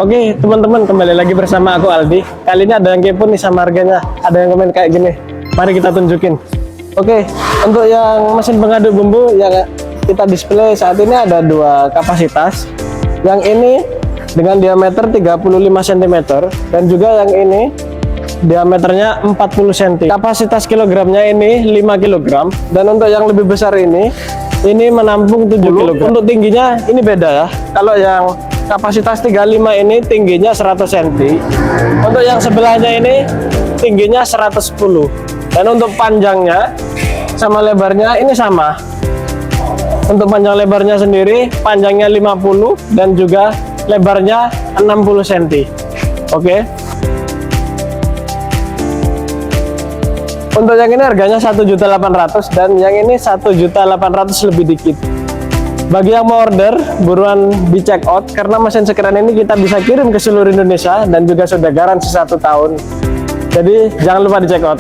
Oke teman-teman, kembali lagi bersama aku Aldi. Kali ini ada yang kepo nih sama harganya. Ada yang komen kayak gini. Mari kita tunjukin. Oke, untuk yang mesin pengaduk bumbu yang kita display saat ini ada dua kapasitas. Yang ini dengan diameter 35 cm dan juga yang ini diameternya 40 cm. Kapasitas kilogramnya ini 5 kg, dan untuk yang lebih besar ini menampung 7 kg. Untuk tingginya ini beda ya. Kalau yang kapasitas 35 ini tingginya 100 cm. Untuk yang sebelahnya ini tingginya 110. Dan untuk panjangnya sama lebarnya ini sama. Untuk panjang lebarnya sendiri, panjangnya 50 dan juga lebarnya 60 cm. Oke. Untuk yang ini harganya 1.800.000 dan yang ini 1.800.000 lebih dikit. Bagi yang mau order, buruan di check out karena mesin sekeren ini kita bisa kirim ke seluruh Indonesia dan juga sudah garansi 1 tahun. Jadi jangan lupa di check out.